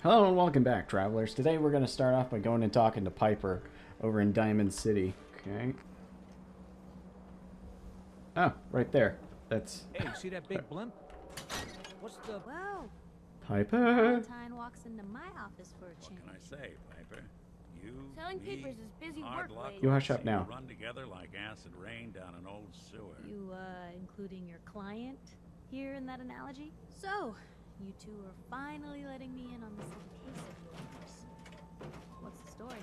Hello and welcome back, travelers. Today we're going to start off by going and talking to Piper over in Diamond City. Okay. Oh, right there. That's... Hey, you see that big blimp? What's the... Whoa! Piper! Valentine walks into my office for a change. What can I say, Piper? You, Selling me, papers is busy hard work luck. lately. You hush up We now. run together like acid rain down an old sewer. You, including your client here in that analogy? So, you two are finally letting me in on this little case of yours. What's the story?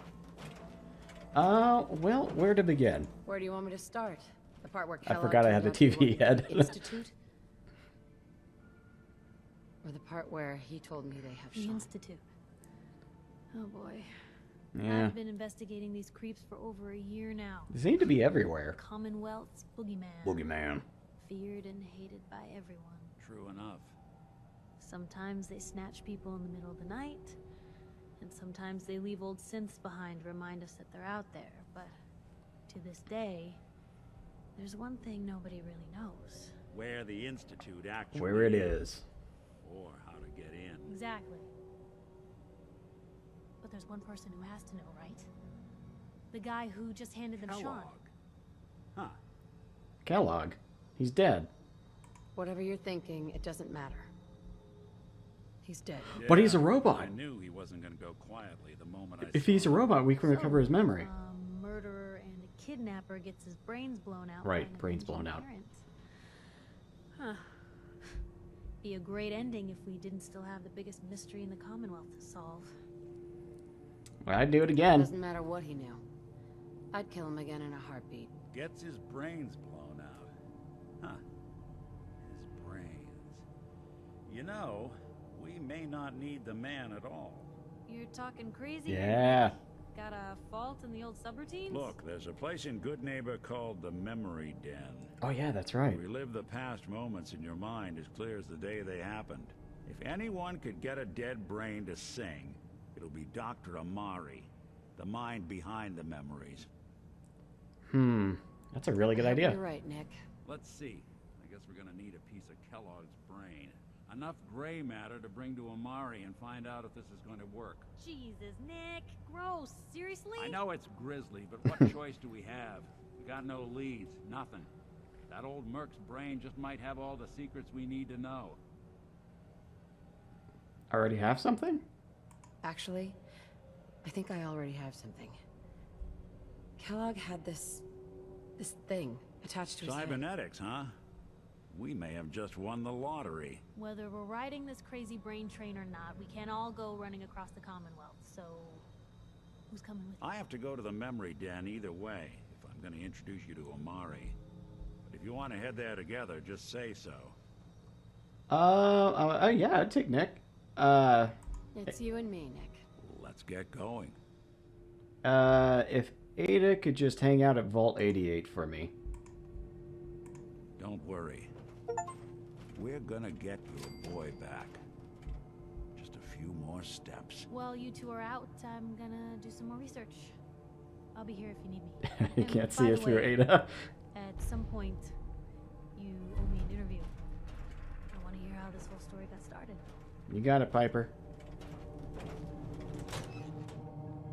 Well, where to begin? Where do you want me to start? The part where I Kellog forgot I had turned the out to be TV working at head. the Institute? Or the part where he told me they have The Sean? Institute. Oh boy. Yeah. I've been investigating these creeps for over a year now. They seem to be everywhere. Commonwealth's boogeyman. Boogeyman. Feared and hated by everyone. True enough. Sometimes they snatch people in the middle of the night, and sometimes they leave old synths behind to remind us that they're out there. But to this day, there's one thing nobody really knows. Where the Institute actually Where it is. Or how to get in. Exactly. But there's one person who has to know, right? The guy who just handed them Sean. Kellogg. Huh. Kellogg. He's dead. Whatever you're thinking, it doesn't matter. He's dead. But he's a Yeah, robot. I knew he wasn't going to go quietly the moment I If saw he's a him. robot, we can recover his memory. A murderer and a kidnapper gets his brains blown out. Right, by an brains avenging blown out. parent. Huh. Be a great ending if we didn't still have the biggest mystery in the Commonwealth to solve. Well, I'd do it again. Doesn't matter what he knew. I'd kill him again in a heartbeat. Gets his brains blown out. Huh. His brains. You know, we may not need the man at all. You're talking crazy? Yeah. Got a fault in the old subroutines? Look, there's a place in GoodNeighbor called the Memory Den. Oh, yeah, that's right. Relive the past moments in your mind as clear as the day they happened. If anyone could get a dead brain to sing, it'll be Dr. Amari, the mind behind the memories. That's a really good I hope idea. You're right, Nick. Let's see. I guess we're gonna need a piece of Kellogg's brain. Enough gray matter to bring to Amari and find out if this is going to work. Jesus, Nick. Gross. Seriously? I know it's grisly, but what choice do we have? We got no leads, nothing. That old merc's brain just might have all the secrets we need to know. Already have something? Actually, I think I already have something. Kellogg had this thing attached to his head. Cybernetics, huh? We may have just won the lottery. Whether we're riding this crazy brain train or not, we can't all go running across the Commonwealth, so... Who's coming with I have to go to the memory den either way, if I'm going to introduce you to Amari. But if you want to head there together, just say so. Yeah, I'd take Nick. It's you and me, Nick. Let's get going. If Ada could just hang out at Vault 88 for me. Don't worry. We're gonna get your boy back. Just a few more steps. While you two are out, I'm gonna do some more research. I'll be here if you need me. You And can't by see the us through way, Ada. At some point, you owe me an interview. I want to hear how this whole story got started. You got it, Piper.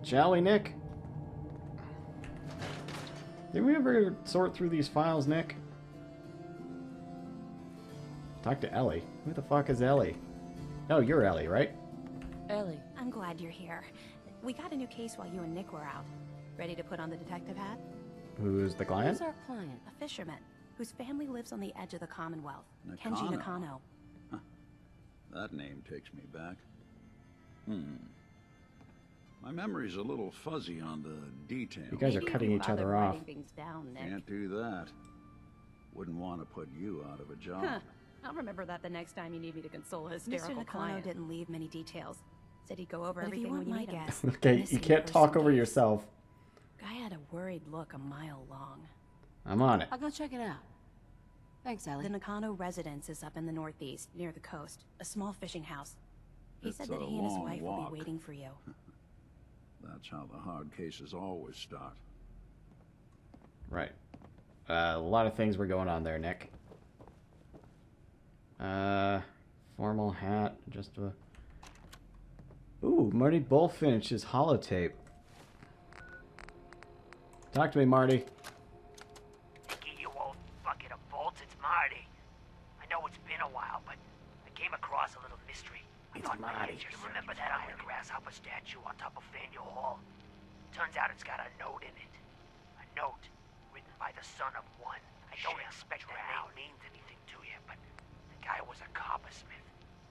Shall we, Nick? Did we ever sort through these files, Nick? Talk to Ellie. Who the fuck is Ellie? Oh, you're Ellie, right? Ellie. I'm glad you're here. We got a new case while you and Nick were out. Ready to put on the detective hat? Who's the client? Who's our client? A fisherman, whose family lives on the edge of the Commonwealth. Nakano. Kenji Nakano. That name takes me back. My memory's a little fuzzy on the details. You guys are Maybe cutting you each other bothered off. writing things down, Nick. Can't do that. Wouldn't want to put you out of a job. Huh. I'll remember that the next time you need me to console a hysterical Mr. Nakano client. didn't leave many details. Said he'd go over But if you everything want when you my meet him. guess, Okay, you Missing can't talk person over case. yourself. Guy had a worried look a mile long. I'm on it. I'll go check it out. Thanks, Ellie. The Nakano residence is up in the northeast, near the coast. A small fishing house. He It's said a that he and his long wife will walk. be waiting for you. That's how the hard cases always start. Right. A lot of things were going on there, Nick. Formal hat, just a... Ooh, Marty Bullfinch's holotape. Talk to me, Marty. Nicky, you old bucket of bolts, it's Marty. I know it's been a while, but I came across a little mystery. I thought Marty. You remember that iron grasshopper statue on top of Faneuil Hall? Turns out it's got a note in it. A note written by the son of one. I don't expect that name means anything to you, but the guy was a coppersmith.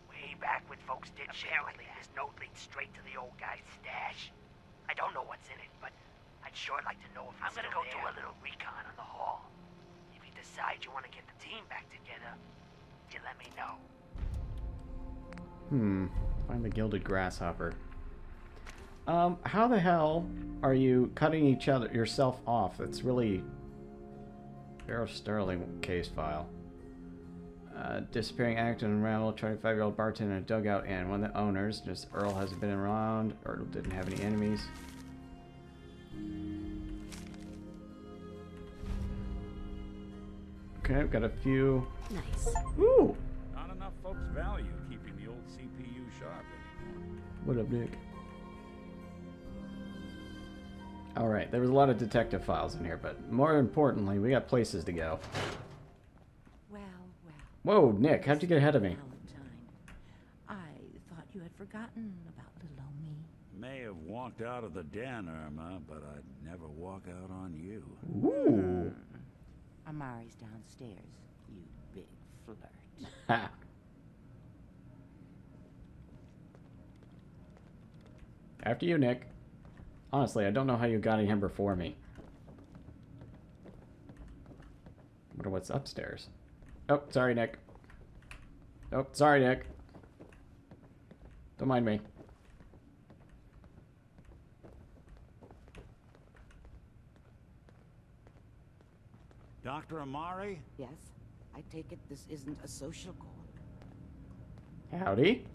Way back when folks did shit like that. This note leads straight to the old guy's stash. I don't know what's in it, but I'd sure like to know if it's still there. I'm gonna go do a little recon on the hall. If you decide you want to get the team back together, you let me know. Find the gilded grasshopper. How the hell are you cutting yourself off? It's really Barrow Sterling case file. Disappearing act and unravel 25-year-old bartender in a dugout and one of the owners. Just Earl hasn't been around. Earl didn't have any enemies. Okay, I've got a few. Nice. Ooh! Not enough folks value keeping the old CPU sharp anymore. What up, Nick? Alright, there was a lot of detective files in here, but more importantly, we got places to go. Well. Whoa, Nick, how'd you get ahead of me? Valentine, I thought you had forgotten about little old me. May have walked out of the den, Irma, but I'd never walk out on you. Ooh! Amari's downstairs, you big flirt. Ha! After you, Nick. Honestly, I don't know how you got in here before me. Wonder what's upstairs. Oh, sorry, Nick. Oh, sorry, Nick. Don't mind me. Dr. Amari? Yes, I take it this isn't a social call. Howdy.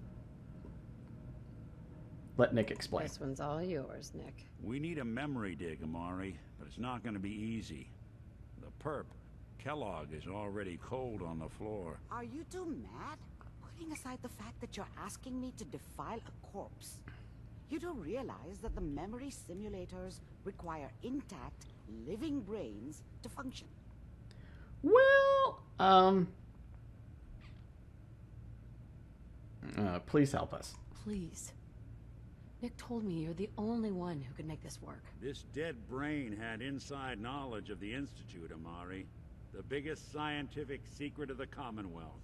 Let Nick explain. This one's all yours, Nick. We need a memory dig, Amari, but it's not going to be easy. The perp, Kellogg, is already cold on the floor. Are you two mad? Putting aside the fact that you're asking me to defile a corpse, you do realize that the memory simulators require intact, living brains to function. Well, please help us. Please. Nick told me you're the only one who could make this work. This dead brain had inside knowledge of the Institute, Amari. The biggest scientific secret of the Commonwealth.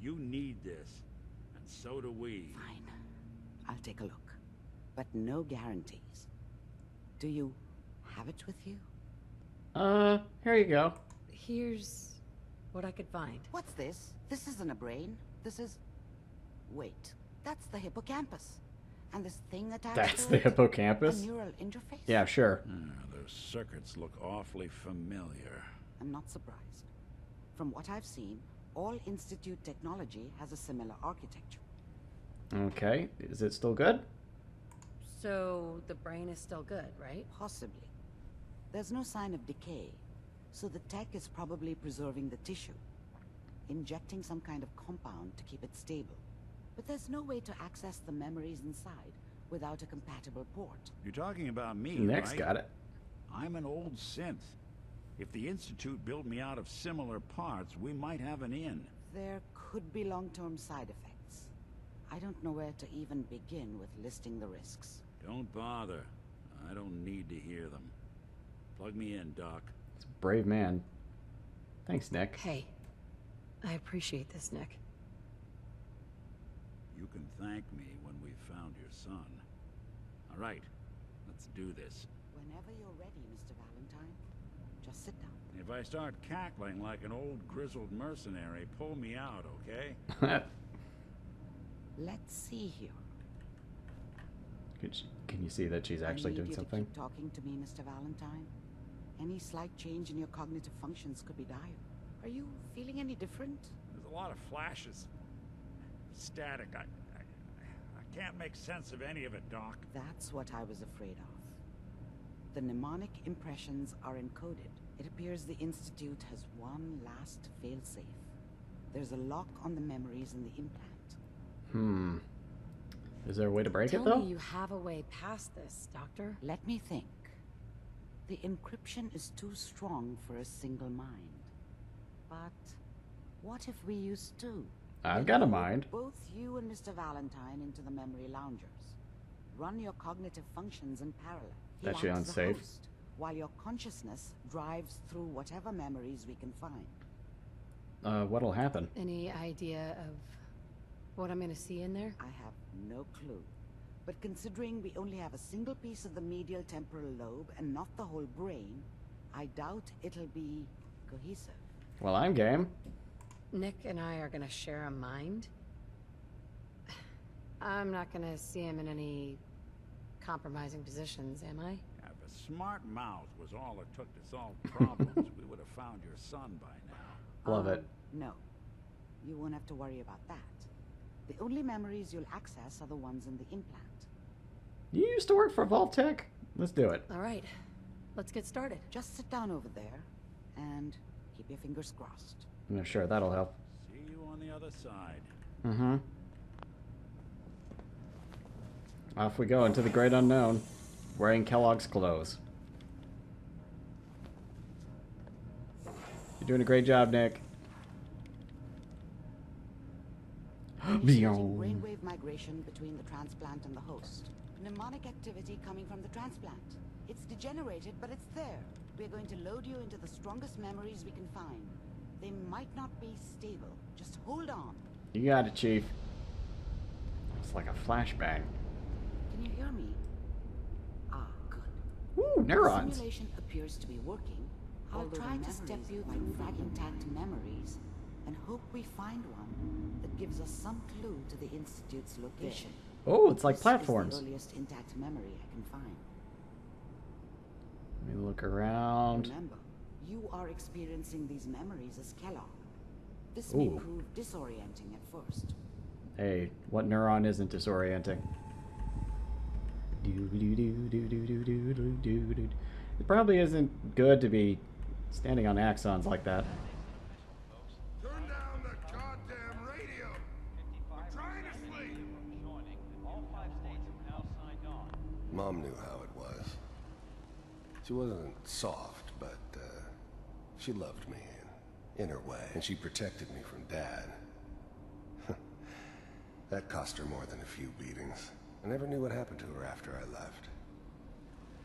You need this, and so do we. Fine. I'll take a look. But no guarantees. Do you have it with you? Here you go. Here's what I could find. What's this? This isn't a brain. This is... Wait. That's the hippocampus. And this thing attached That's to the it? hippocampus? A neural interface? Yeah, sure. Those circuits look awfully familiar. I'm not surprised. From what I've seen, all Institute technology has a similar architecture. Okay, is it still good? So the brain is still good, right? Possibly. There's no sign of decay, so the tech is probably preserving the tissue, injecting some kind of compound to keep it stable. But there's no way to access the memories inside without a compatible port. You're talking about me, Nick's right? got it. I'm an old synth. If the Institute built me out of similar parts, we might have an in. There could be long-term side effects. I don't know where to even begin with listing the risks. Don't bother. I don't need to hear them. Plug me in, Doc. He's a brave man. Thanks, Nick. Hey, I appreciate this, Nick. You can thank me when we've found your son. All right, let's do this. Whenever you're ready, Mr. Valentine, just sit down. If I start cackling like an old grizzled mercenary, pull me out, okay? Let's see here. Can you see that she's actually doing something? I need you to keep talking to me, Mr. Valentine. Any slight change in your cognitive functions could be dire. Are you feeling any different? There's a lot of flashes. Static. I can't make sense of any of it, Doc. That's what I was afraid of. The mnemonic impressions are encoded. It appears the Institute has one last failsafe. There's a lock on the memories in the implant. Is there a way to break Tell it, though? me you have a way past this, Doctor. Let me think. The encryption is too strong for a single mind. But what if we use two? I've got a mind. Both you and Mr. Valentine into the memory loungers. Run your cognitive functions in parallel. He That's acts the unsafe. host, while your consciousness drives through whatever memories we can find. What'll happen? Any idea of what I'm gonna see in there? I have no clue. But considering we only have a single piece of the medial temporal lobe and not the whole brain, I doubt it'll be cohesive. Well, I'm game. Nick and I are gonna share a mind. I'm not gonna see him in any compromising positions, am I? If a smart mouth was all it took to solve problems, we would have found your son by now. Love it. No. You won't have to worry about that. The only memories you'll access are the ones in the implant. You used to work for Vault-Tec? Let's do it. All right, let's get started. Just sit down over there and keep your fingers crossed. Yeah, sure, that'll help. See you on the other side. Mm-hmm. Off we go into the great unknown, wearing Kellogg's clothes. You're doing a great job, Nick. Initiating brainwave migration between the transplant and the host. Mnemonic activity coming from the transplant. It's degenerated, but it's there. We're going to load you into the strongest memories we can find. They might not be stable. Just hold on. You got it, Chief. It's like a flashbang. Can you hear me? Ah, good. Ooh, neurons. The simulation appears to be working. I'll try to step you through fragment memories and hope we find one that gives us some clue to the Institute's location. Oh, it's like This platforms. is the earliest intact memory I can find. Let me look around. Remember, you are experiencing these memories as Kellog. This may Ooh. prove disorienting at first. Hey, what neuron isn't disorienting? It probably isn't good to be standing on axons like that. Turn down the goddamn radio! I'm trying to sleep! Mom knew how it was. She wasn't soft, but she loved me in her way, and she protected me from Dad. That cost her more than a few beatings. I never knew what happened to her after I left.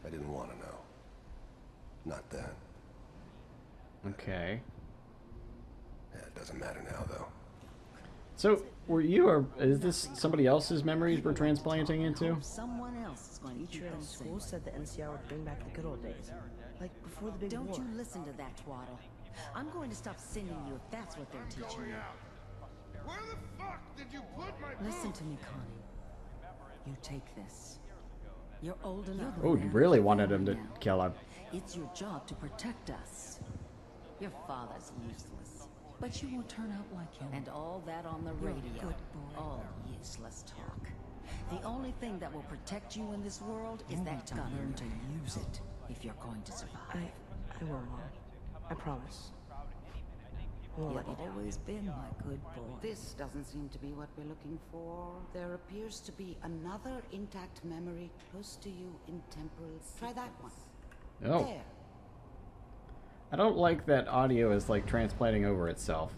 I didn't want to know. Not then. Okay. Yeah, it doesn't matter now, though. So, were you, or is this somebody else's memories we're transplanting into? Someone else is going to keep them school said the NCR would bring back the good old days. Like before the big war. Don't you listen to that twaddle. I'm going to stop sending you if that's what they're teaching you. Where the fuck did you put my Listen to me, Connie. You take this. You're old enough. Oh, you really wanted him to kill him. It's your job to protect us. Your father's useless, but you won't turn out like him. And all that on the radio. Good boy. All useless talk. The only thing that will protect you in this world is that gun. Learn to use it if you're going to survive. I will, Mom. I promise. You've always been my good boy. This doesn't seem to be what we're looking for. There appears to be another intact memory close to you in temporal. Try that one. Oh. There. I don't like that audio is like transplanting over itself.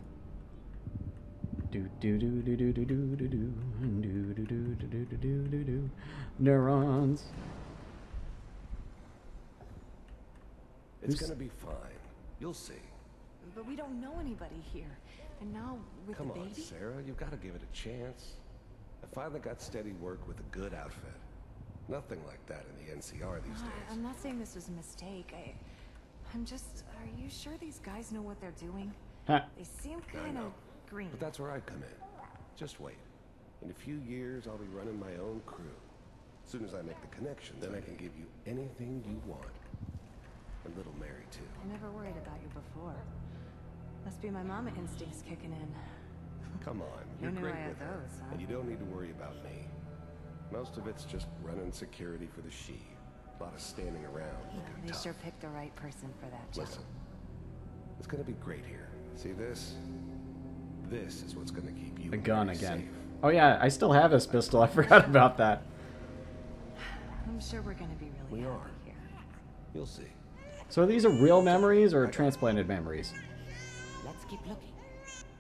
Neurons. It's gonna be fine. You'll see. But we don't know anybody here. And now with Come the on, baby? Sarah. You've got to give it a chance. I finally got steady work with a good outfit. Nothing like that in the NCR these days. I'm not saying this was a mistake. I'm just... Are you sure these guys know what they're doing? Huh. They seem I kind of know. green. But that's where I come in. Just wait. In a few years, I'll be running my own crew. As soon as I make the connection, then I can give you anything you want. And little Mary, too. I never worried about you before. Must be my mama instincts kicking in. Come on, Who you're knew great I had with her. those, huh? And you don't need to worry about me. Most of it's just running security for the she. A lot of standing around looking They tough. sure picked the right person for that job. Listen, it's gonna be great here. See this? This is what's gonna keep you A gun very again. safe. Oh yeah, I still have this pistol. I forgot about that. I'm sure we're gonna be really happy here. You'll see. So these are real memories or transplanted memories? Let's keep looking.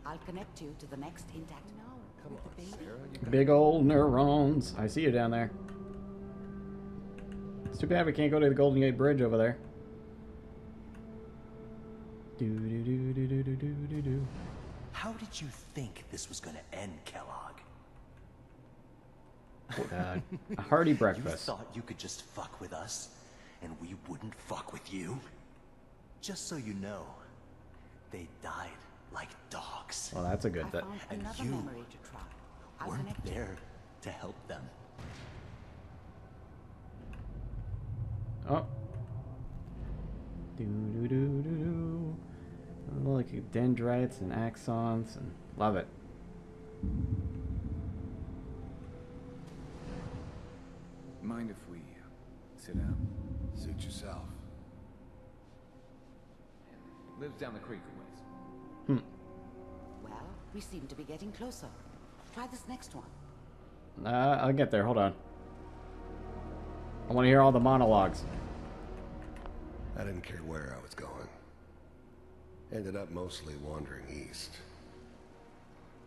I'll connect you to the next intact node. Come on, Sarah. You got Big old neurons. I see you down there. It's too bad we can't go to the Golden Gate Bridge over there. Do. How did you think this was gonna end, Kellogg? A hearty You breakfast. thought you could just fuck with us, and we wouldn't fuck with you? Just so you know, they died like dogs. Well, that's a good thing. And Another you memory to try. I'll weren't connect you. there to help them. Oh. Do. Look at dendrites and axons and love it. Mind if we sit down? Suit yourself. Lives down the creek a ways. Well, we seem to be getting closer. Try this next one. I'll get there. Hold on. I want to hear all the monologues. I didn't care where I was going. Ended up mostly wandering east.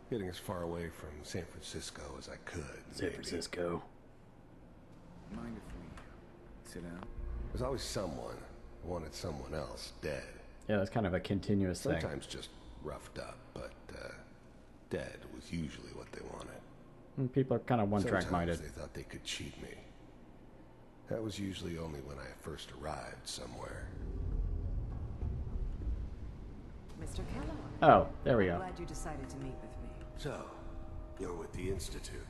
Getting as far away from San Francisco as I could. San Francisco. Mind if we sit down? There's always someone who wanted someone else dead. Yeah, that's kind of a continuous thing. Sometimes just roughed up, but dead was usually what they wanted. And people are kind of one-track minded. Sometimes they thought they could cheat me. That was usually only when I first arrived somewhere. Mr. Kellogg. Oh, there we go. Glad you decided to meet with me. So, you're with the Institute.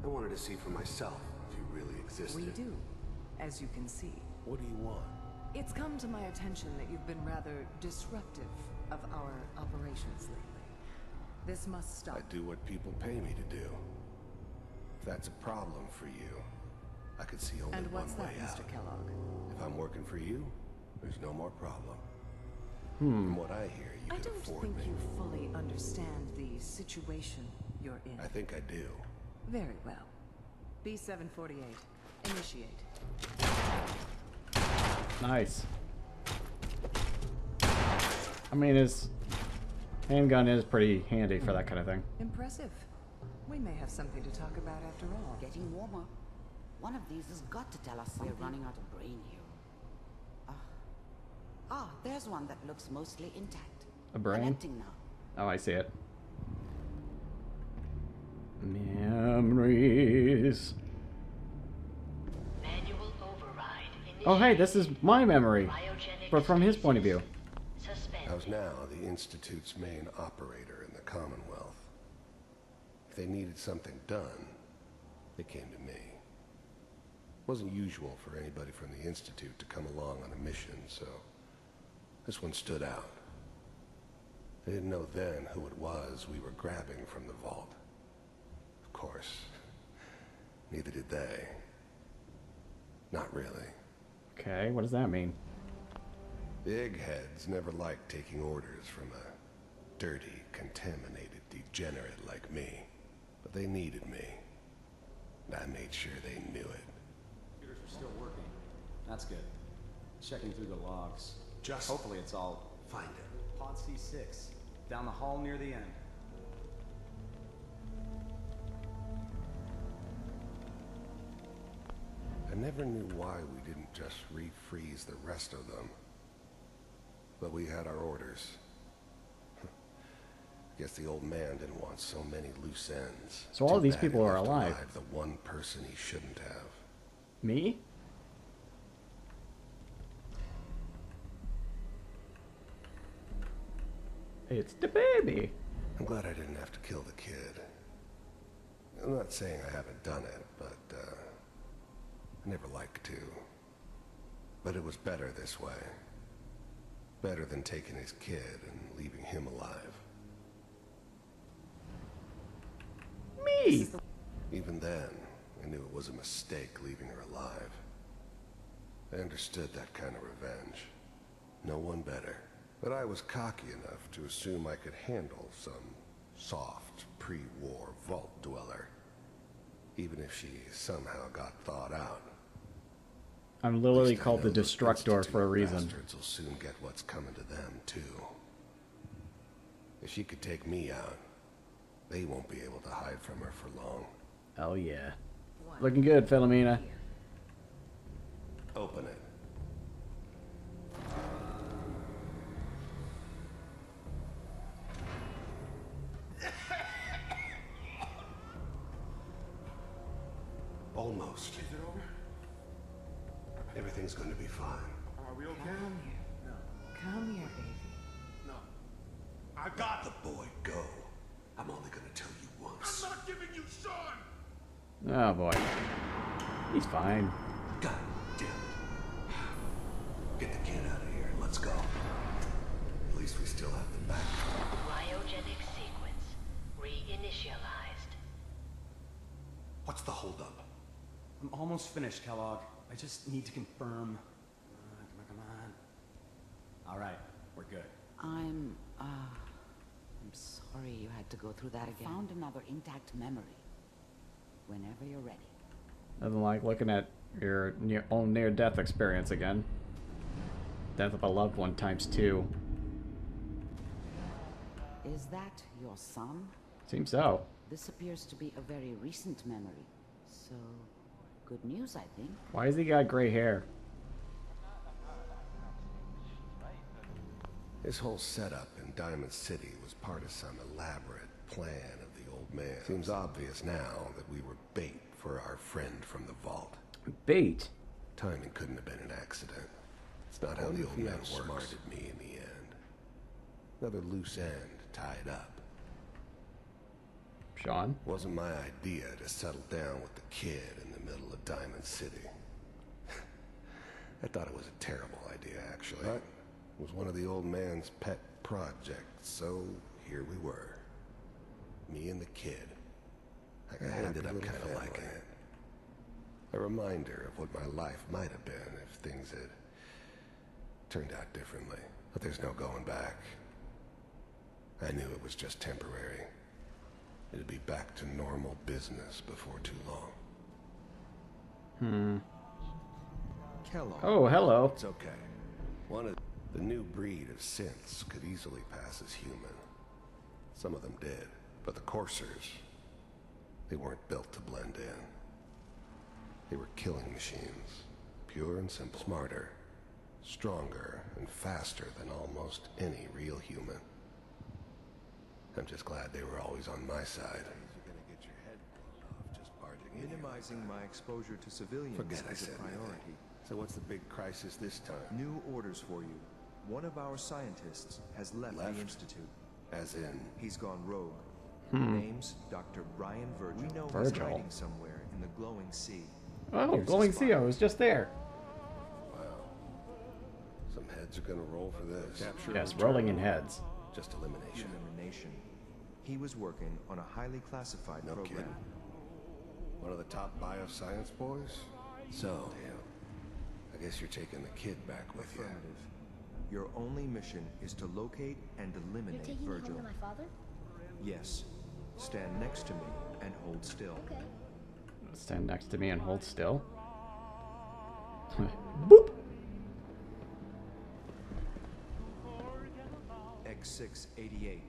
I wanted to see for myself if you really existed. We do, as you can see. What do you want? It's come to my attention that you've been rather disruptive of our operations lately. This must stop. I do what people pay me to do. If that's a problem for you, I could see only And what's one that, way Mr. out. Kellogg? If I'm working for you, there's no more problem. Hmm. From what I hear, you I can don't afford think me. you fully understand the situation you're in. I think I do. Very well. B-748. Initiate. Nice. I mean, his handgun is pretty handy for that kind of thing. Impressive. We may have something to talk about after all. Getting warmer. One of these has got to tell us we're running out of brain here. There's one that looks mostly intact. A brain? Connecting now. Oh, I see it. Memories. Manual override. Oh, hey, this is my memory, but from his point of view. I was now the Institute's main operator in the Commonwealth. If they needed something done, they came to me. It wasn't usual for anybody from the Institute to come along on a mission, so this one stood out. They didn't know then who it was we were grabbing from the vault. Of course, neither did they. Not really. Okay, what does that mean? The eggheads never liked taking orders from a dirty, contaminated degenerate like me. But they needed me. And I made sure they knew it. Computers are still working. That's good. Checking through the logs. Hopefully it's all... Find it. Pod C6. Down the hall near the end. I never knew why we didn't just refreeze the rest of them. But we had our orders. Guess the old man didn't want so many loose ends. So all Too these bad he people are left alive. The one person he shouldn't have. Me? It's the baby. I'm glad I didn't have to kill the kid. I'm not saying I haven't done it, but I never liked to. But it was better this way. Better than taking his kid and leaving him alive. Me! Even then, I knew it was a mistake leaving her alive. I understood that kind of revenge. No one better. But I was cocky enough to assume I could handle some soft, pre-war vault dweller. Even if she somehow got thawed out. I'm literally called the Destructor for a reason. Bastards will soon get what's coming to them, too. If she could take me out, they won't be able to hide from her for long. Oh yeah. Looking good, Philomena. Open it. Almost. Is it over? Everything's going to be fine. Are we okay? Come here. No. Come here, baby. No. I got the boy. Go. I'm only going to tell you once. I'm not giving you Sean! Oh boy. He's fine. God damn it. Get the kid out of here and let's go. At least we still have the back. Cryogenic sequence reinitialized. What's the holdup? I'm almost finished, Kellogg. I just need to confirm. Come on. All right, we're good. I'm sorry you had to go through that again. Found another intact memory. Whenever you're ready. Nothing like looking at your own near-death experience again. Death of a loved one ×2. Is that your son? Seems so. This appears to be a very recent memory. So, good news, I think. Why has he got gray hair? This whole setup in Diamond City was part of some elaborate plan of the old man. Seems obvious now that we were bait for our friend from the vault. Bait? Timing couldn't have been an accident. It's not how the old man smarted me in the end. Another loose end tied up. Sean? Wasn't my idea to settle down with the kid in the middle of Diamond City. I thought it was a terrible idea, actually. But it was one of the old man's pet projects, so here we were. Me and the kid. I ended up kind of liking it. A reminder of what my life might have been if things had turned out differently. But there's no going back. I knew it was just temporary. It'd be back to normal business before too long. Kellogg. Oh, hello. It's okay. One of the new breed of synths could easily pass as human. Some of them did, but the coursers, they weren't built to blend in. They were killing machines, pure and simple. Smarter, stronger, and faster than almost any real human. I'm just glad they were always on my side. You're gonna get your head blown off just barging in. Minimizing my exposure to civilians Forget I is a said priority. anything. So what's the big crisis this time? New orders for you. One of our scientists has left the Institute. As in? He's gone rogue. Hmm. Name's Dr. Brian Virgil. We know he's Virgil. hiding somewhere in the glowing sea. Oh, Here's glowing his sea, I was just there. Wow. Some heads are gonna roll for this. Capture Yes, rolling in heads. Just elimination. Elimination. He was working on a highly classified No program. kidding. One of the top bioscience boys? So, I guess you're taking the kid back with you. Affirmative. Your only mission is to locate and eliminate You're taking me Virgil. home to my father? Yes. Stand next to me and hold still. Okay. Stand next to me and hold still. Boop! X688.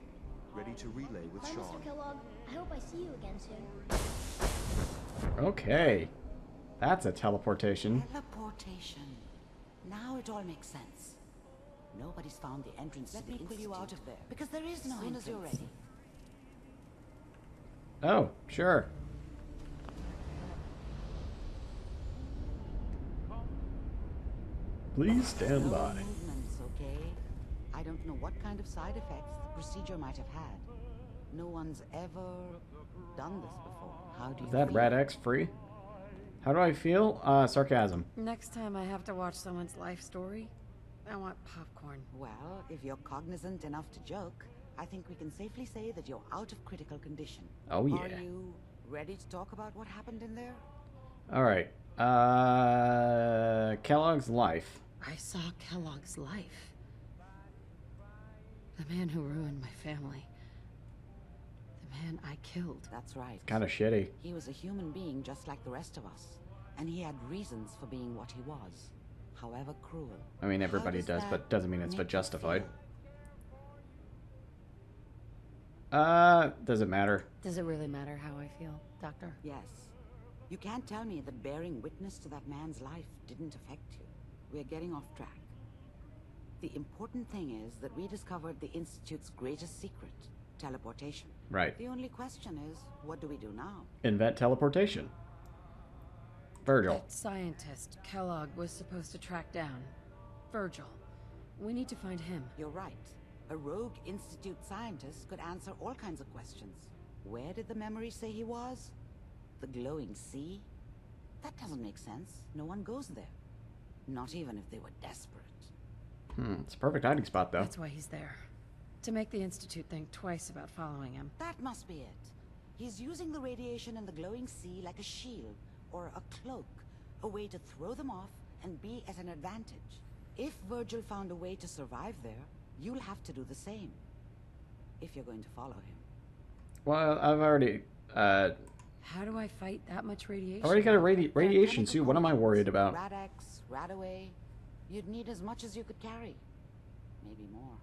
Ready to relay with Bye, Sean. Mr. Kellogg. I hope I see you again soon. Okay. That's a teleportation. Teleportation. Now it all makes sense. Nobody's found the entrance to the Institute. Let me pull you out of there. Because there is no entrance. As soon as you're ready. Oh, sure. Please stand No by. movements, okay? I don't know what kind of side effects the procedure might have had. No one's ever done this before. How do you Is that feel? Rad X free? How do I feel? Sarcasm. Next time I have to watch someone's life story, I want popcorn. Well, if you're cognizant enough to joke, I think we can safely say that you're out of critical condition. Oh, yeah. Are you ready to talk about what happened in there? All right. Kellogg's life. I saw Kellogg's life. The man who ruined my family. man I killed. That's right. Kind of shitty. He was a human being just like the rest of us. And he had reasons for being what he was. However cruel. I mean, everybody does, but doesn't mean it's justified. Does it matter? Does it really matter how I feel, Doctor? Yes. You can't tell me that bearing witness to that man's life didn't affect you. We're getting off track. The important thing is that we discovered the Institute's greatest secret, teleportation. Right. The only question is, what do we do now? Invent teleportation. Virgil. That scientist Kellogg was supposed to track down. Virgil. We need to find him. You're right. A rogue Institute scientist could answer all kinds of questions. Where did the memory say he was? The glowing sea? That doesn't make sense. No one goes there. Not even if they were desperate. It's a perfect hiding spot, though. That's why he's there. To make the Institute think twice about following him. That must be it. He's using the radiation in the glowing sea like a shield, or a cloak. A way to throw them off and be at an advantage. If Virgil found a way to survive there, you'll have to do the same. If you're going to follow him. Well, I've already, How do I fight that much radiation? already got a radiation suit. What am I worried about? Rad-X, Radaway. You'd need as much as you could carry. Maybe more.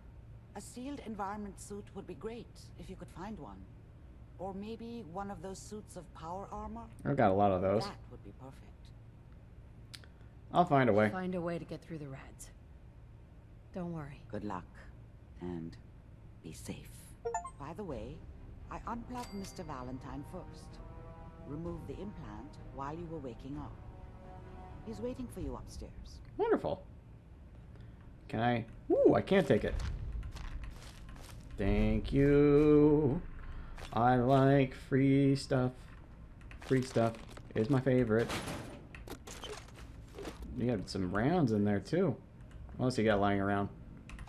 A sealed environment suit would be great, if you could find one. Or maybe one of those suits of power armor. I've got a lot of those. That would be perfect. I'll find a way. Find a way to get through the rads. Don't worry. Good luck. And be safe. By the way, I unplugged Mr. Valentine first. Remove the implant while you were waking up. He's waiting for you upstairs. Wonderful. Can I? Ooh, I can't take it. Thank you. I like free stuff. Free stuff is my favorite. You have some rounds in there too. What else you got lying around?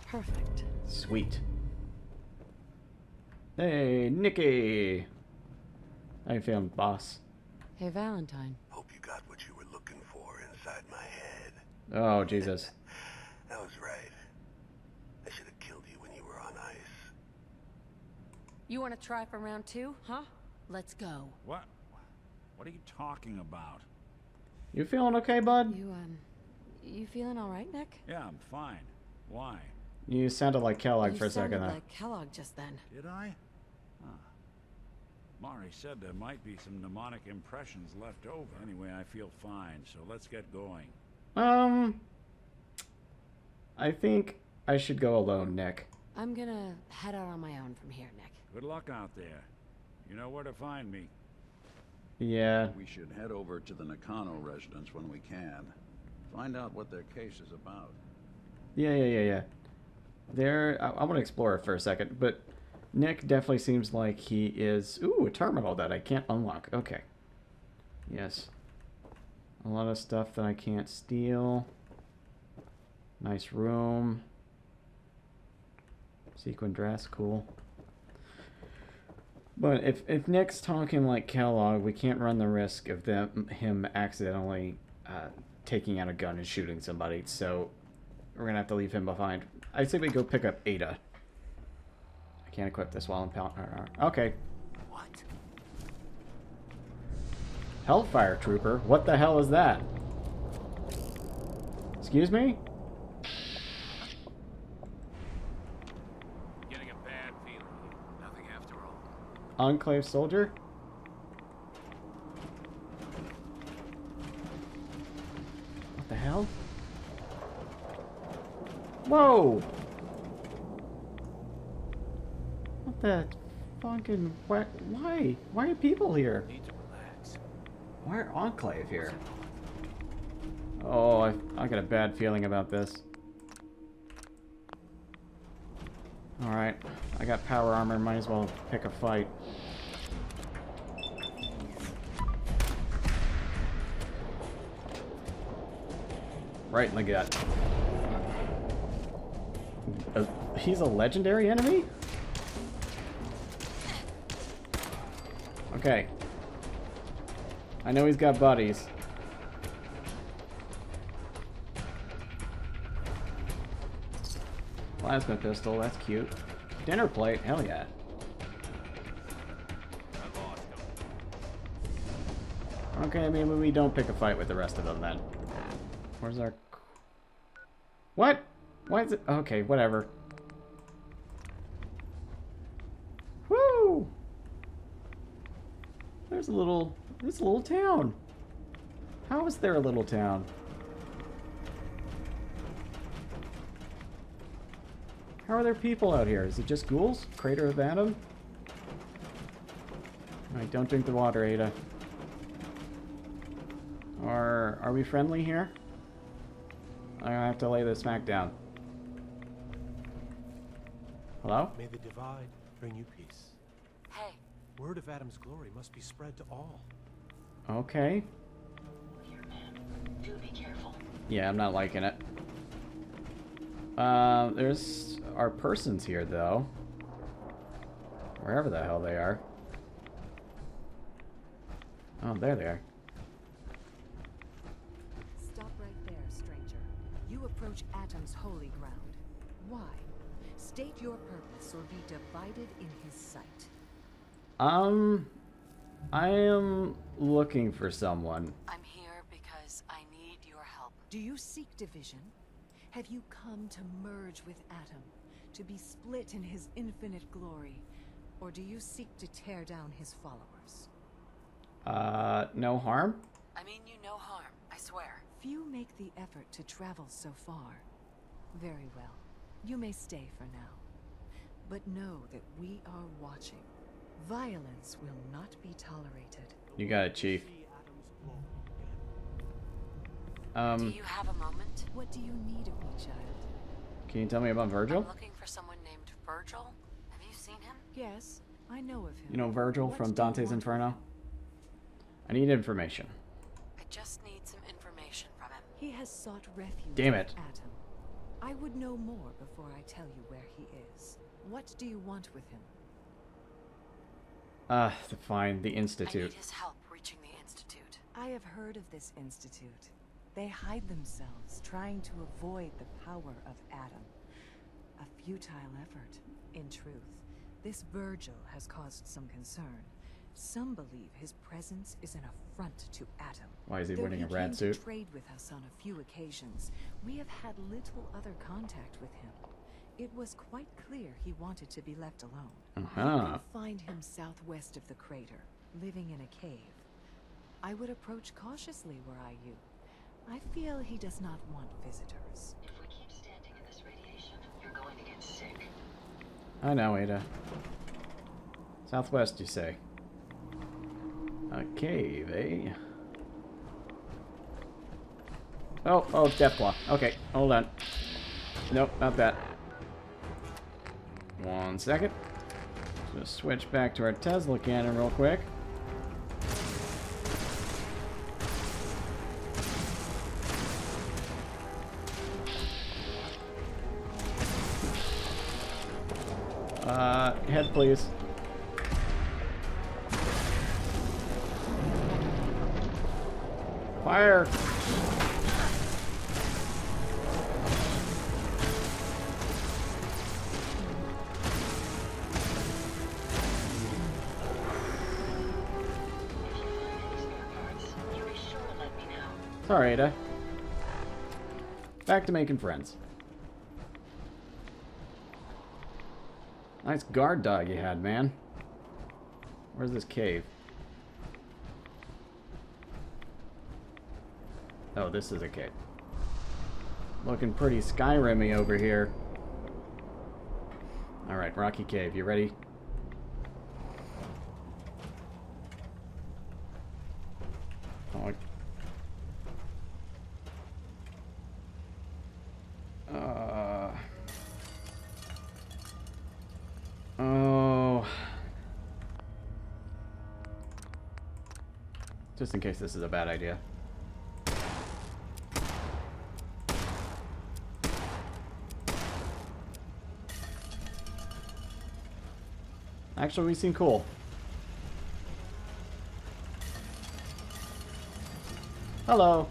Perfect. Sweet. Hey, Nikki. How you feeling, boss? Hey, Valentine. Hope you got what you were looking for inside my head. Oh, Jesus. I was right. I should have killed you when you were on ice. You want to try for round 2, huh? Let's go. What? What are you talking about? You feeling okay, bud? You feeling all right, Nick? Yeah, I'm fine. Why? You sounded like Kellogg for a second You there. sounded like Kellogg just then. Did I? Huh. Mari said there might be some mnemonic impressions left over. Anyway, I feel fine, so let's get going. I think I should go alone, Nick. I'm gonna head out on my own from here, Nick. Good luck out there. You know where to find me. Yeah. We should head over to the Nakano residence when we can. Find out what their case is about. Yeah. I want to explore it for a second, but Nick definitely seems like he is... Ooh, a terminal that I can't unlock. Okay. Yes. A lot of stuff that I can't steal. Nice room. Sequin dress, cool. But if Nick's talking like Kellogg, we can't run the risk of him accidentally taking out a gun and shooting somebody, so we're gonna have to leave him behind. I say we go pick up Ada. I can't equip this while I'm okay. What? Hellfire Trooper? What the hell is that? Excuse me? Getting a bad feeling. Nothing after all. Enclave soldier? What the hell? Whoa! What the fucking... Why? Why are people here? Need to relax. Why are Enclave here? Oh, I got a bad feeling about this. Alright, I got power armor, might as well pick a fight. Right in the gut. He's a legendary enemy? Okay. I know he's got buddies. Plasma pistol, that's cute. Dinner plate, hell yeah. Okay, maybe we don't pick a fight with the rest of them then. Where's our... What? Why is it... Okay, whatever. Woo! There's a little... There's a little town. How is there a little town? How are there people out here? Is it just ghouls? Crater of Adam? Alright, don't drink the water, Ada. Are we friendly here? I have to lay this smack down. Hello? May the divide bring you peace. Hey. Word of Adam's glory must be spread to all. Okay. Do be careful. Yeah, I'm not liking it. There's our persons here, though. Wherever the hell they are. Oh, there they are. Stop right there, stranger. You approach Atom's holy ground. Why? State your purpose or be divided in his sight. I am looking for someone. I'm here because I need your help. Do you seek division? Have you come to merge with Atom, to be split in his infinite glory? Or do you seek to tear down his followers? No harm? I mean you no harm, I swear. Few make the effort to travel so far. Very well. You may stay for now. But know that we are watching. Violence will not be tolerated. You got it, Chief. Do you have a moment? What do you need of me, child? Can you tell me about Virgil? I'm looking for someone named Virgil. Have you seen him? Yes, I know of him. You know Virgil from Dante's Inferno? I need information. I just need some information from him. He has sought refuge Damn with it. Atom. I would know more before I tell you where he is. What do you want with him? To find the I Institute. need his help reaching the Institute. I have heard of this institute. They hide themselves, trying to avoid the power of Adam. A futile effort, in truth. This Virgil has caused some concern. Some believe his presence is an affront to Adam. Why is he Though wearing a he rat came suit? to trade with us on a few occasions, we have had little other contact with him. It was quite clear he wanted to be left alone. You can find him southwest of the crater, living in a cave. I would approach cautiously were I you. I feel he does not want visitors. If we keep standing in this radiation, you're going to get sick. I know, Ada. Southwest, you say? A cave, eh? Oh, Deathclaw. Okay, hold on. Nope, not that. 1 second. Just switch back to our Tesla cannon real quick. Head, please. Fire! Sorry, Ada. Back to making friends. Nice guard dog you had, man. Where's this cave? Oh, this is a cave. Looking pretty Skyrim-y over here. Alright, Rocky Cave, you ready? Oh, oh. Just in case this is a bad idea. Actually, we seem cool. Hello.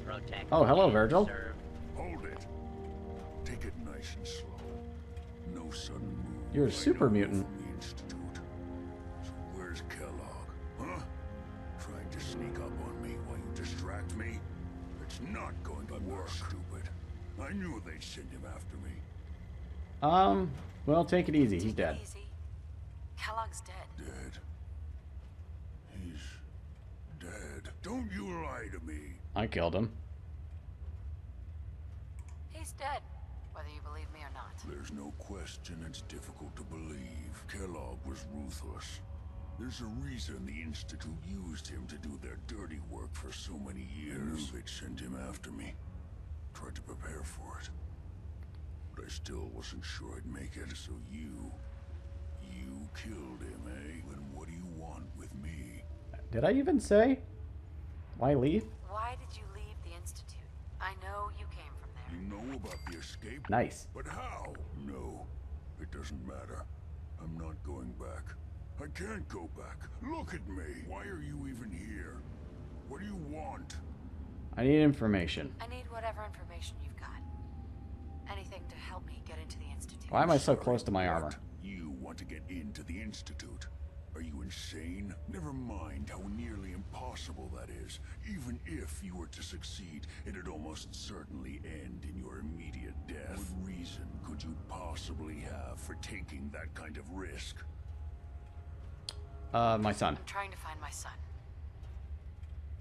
Protect. Oh, hello, Virgil. Hold it. Take it nice and slow. No sudden move. You're a super mutant. From the Institute. So where's Kellog? to sneak up on me while you distract me? It's not going to work, stupid. I knew they'd send him after me. Well, take it easy. He's dead. Easy. Kellogg's dead. Dead? He's dead. Don't you lie to me. I killed him. He's dead, whether you believe me or not. There's no question it's difficult to believe. Kellogg was ruthless. There's a reason the Institute used him to do their dirty work for so many years. I knew they'd send him after me. Tried to prepare for it. But I still wasn't sure I'd make it, so you killed him, eh? Then what do you want with me? Did I even say? Why leave? Why did you leave the Institute? I know you came from there. You know about the escape? Nice. But how? No, it doesn't matter. I'm not going back. I can't go back. Look at me. Why are you even here? What do you want? I need information. I need whatever information you've got. Anything to help me get into the Institute. Why am I so close to my armor? You want to get into the Institute? Are you insane? Never mind how nearly impossible that is. Even if you were to succeed, it'd almost certainly end in your immediate death. What reason could you possibly have for taking that kind of risk? My son. I'm trying to find my son.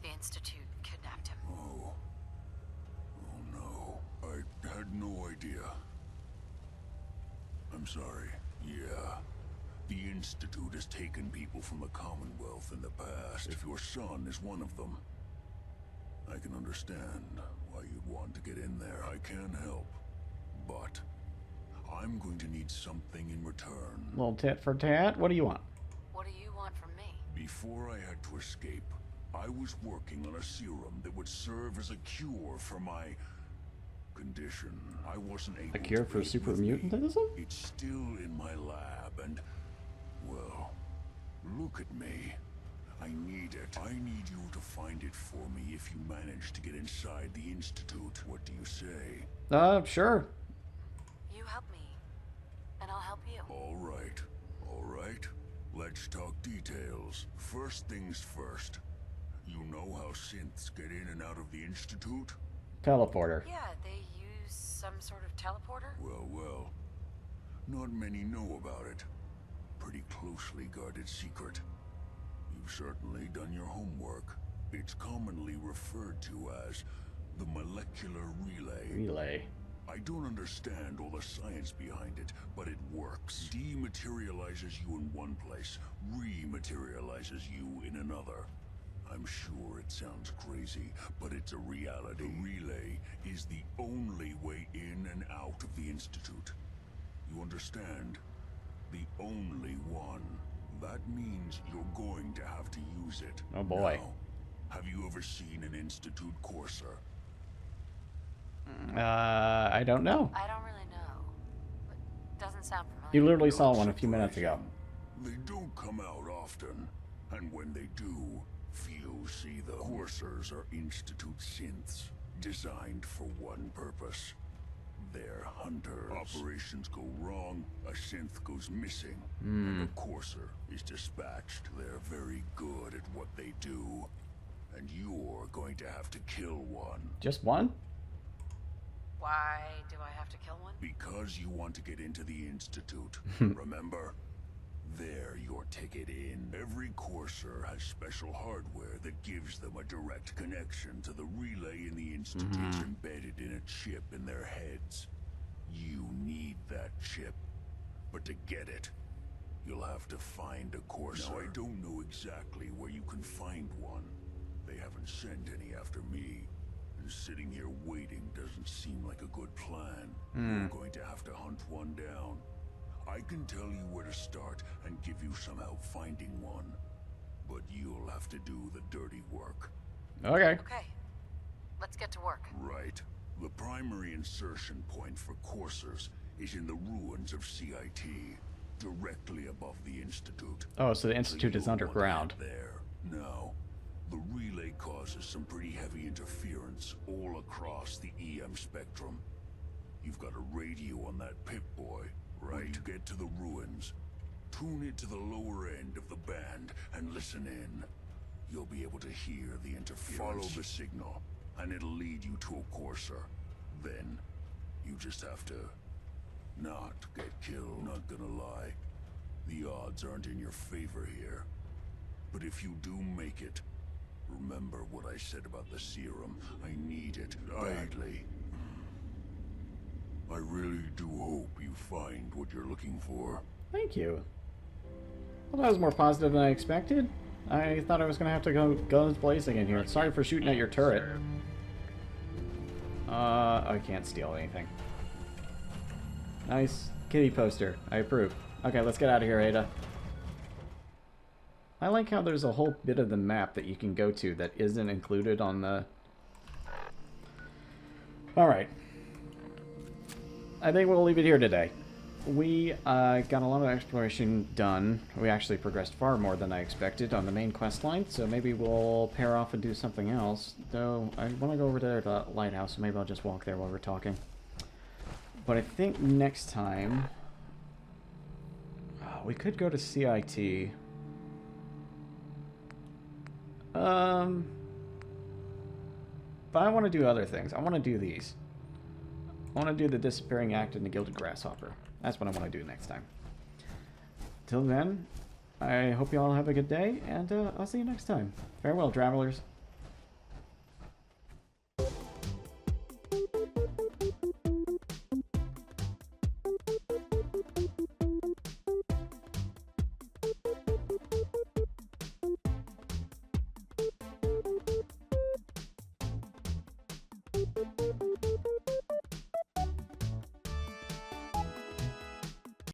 The Institute kidnapped him. Oh no. I had no idea. I'm sorry. Yeah. The Institute has taken people from the Commonwealth in the past. If your son is one of them, I can understand why you'd want to get in there. I can help, but I'm going to need something in return. Little tit for tat? What do you want? What do you want from me? Before I had to escape, I was working on a serum that would serve as a cure for my condition. I wasn't able A cure for super mutantism? It's still in my lab and, well, look at me. I need it. I need you to find it for me if you manage to get inside the Institute. What do you say? Sure. You help me, and I'll help you. All right. All right. Let's talk details. First things first. You know how synths get in and out of the Institute? Teleporter. Yeah, they use some sort of teleporter? Well. Not many know about it. Pretty closely guarded secret. You've certainly done your homework. It's commonly referred to as the molecular relay. Relay. I don't understand all the science behind it, but it works. Dematerializes you in one place, rematerializes you in another. I'm sure it sounds crazy, but it's a reality. The relay is the only way in and out of the Institute. You understand? The only one. That means you're going to have to use it. Oh boy. Now, have you ever seen an Institute courser? I don't know. I don't really know, but doesn't sound familiar. You literally saw one a few minutes ago. They don't come out often, and when they do, few see them. Coursers are Institute synths, designed for one purpose. They're hunters. Operations go wrong, a synth goes missing, and a courser is dispatched. They're very good at what they do, and you're going to have to kill one. Just one? Why do I have to kill one? Because you want to get into the Institute. Remember? They're your ticket in. Every courser has special hardware that gives them a direct connection to the relay in the Institute. It's embedded in a chip in their heads. You need that chip. But to get it, you'll have to find a courser. Now, I don't know exactly where you can find one. They haven't sent any after me. And sitting here waiting doesn't seem like a good plan. You're going to have to hunt one down. I can tell you where to start and give you some help finding one. But you'll have to do the dirty work. Okay. Okay. Let's get to work. Right. The primary insertion point for coursers is in the ruins of CIT, directly above the Institute. Oh, so the Institute is underground. There. Now, the relay causes some pretty heavy interference all across the EM spectrum. You've got a radio on that Pip-Boy, right? When you get to the ruins, tune it to the lower end of the band and listen in. you'll be able to hear the interference. Follow the signal, and it'll lead you to a courser. Then, you just have to not get killed. Not gonna lie, the odds aren't in your favor here. But if you do make it, remember what I said about the serum. I need it badly. I really do hope you find what you're looking for. Thank you. Well, that was more positive than I expected. I thought I was going to have to go guns blazing in here. Sorry for shooting at your turret. I can't steal anything. Nice kitty poster. I approve. Okay, let's get out of here, Ada. I like how there's a whole bit of the map that you can go to that isn't included on the... Alright. I think we'll leave it here today. We got a lot of exploration done. We actually progressed far more than I expected on the main quest line, so maybe we'll pair off and do something else. Though, I want to go over to the lighthouse, so maybe I'll just walk there while we're talking. But I think next time... we could go to CIT. But I want to do other things. I want to do these. I want to do the Disappearing Act and the Gilded Grasshopper. That's what I want to do next time. Till then, I hope you all have a good day, and I'll see you next time. Farewell, travelers.